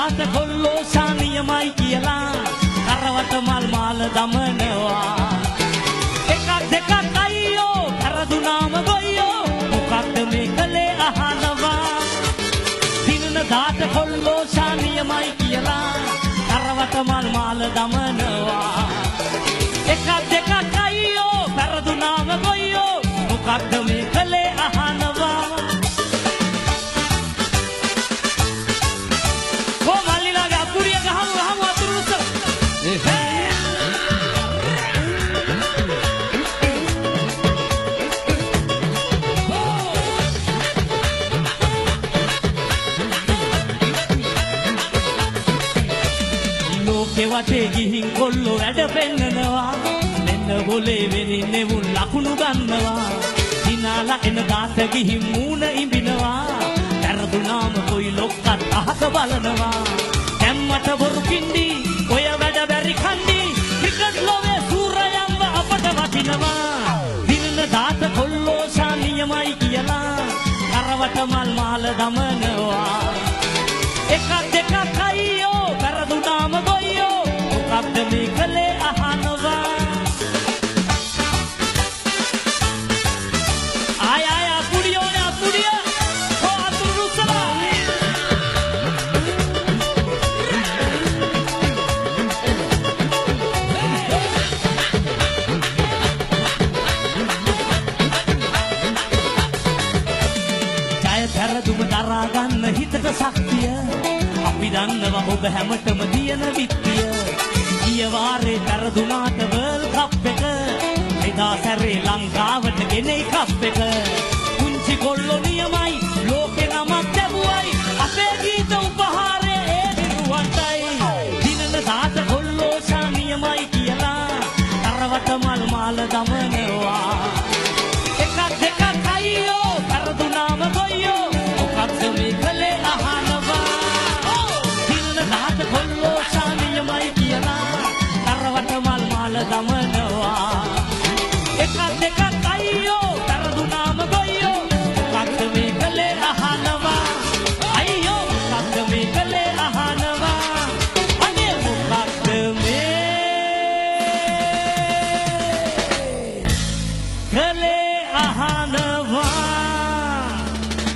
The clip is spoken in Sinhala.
දාත කොල්ලෝ ශානියමයි කියලා කරවට මල් මාල දමනවා එකක් දෙකක් අයියෝ කරදුනාම ගොයියෝ මොකක්ද මේ කලේ අහනවා දිනන දාත කොල්ලෝ ශානියමයි කියලා කරවට මල් මාල දමනවා එකක් දෙකක් අයියෝ කරදුනාම ගොයියෝ මොකක්ද මේ කලේ අහනවා වටේ ගිහින් කොල්ලෝ වැඩ පෙන්නනවා මෙන්න බොලේ වෙනින් නෙවුන් ලකුණු ගන්නවා දිනාලා එන දාත ගිහින් මූණ ඉඹිනවා කරදුනාම කොයි ලොක්කත් අහක බලනවා හැම්මට බොරු කිණ්ඩි ඔය වැඩ බැරි කණ්ඩි ක්‍රිකට් ලෝවේ සූරයන්ව අපට වටිනවා දිනන දාත කොල්ලෝ ශානියමයි කියලා කරවට මල් මාල දමනවා එකක් දෙකක් අයියෝ කරදුනාම ගොයියෝ මොකක්ද මේ කලේ අහනවා ආය අපුඩියෝනේ අපුඩිය කො අතුරු රුස්සලා ජය පෙරදුම දරා ගන්න හිතට ශක්තිය අපි දන්නවා ඔබ හැමතෙම දියන විත්තිය ගිය වාරේ පෙරදුනාට වර්ල්ඩ් කප් එක එදා සැරේ ලංකාවට ගෙනේ කප් එක කුංචි කොල්ලෝ නියමයි ලෝකේ නමක් ලැබුවයි අපේ ගීත උපහාරේ ඒ දිනුවන්ටයි දිනන දාත කොල්ලෝ ශානියමයි කියලා කරවට මල් මාල දමන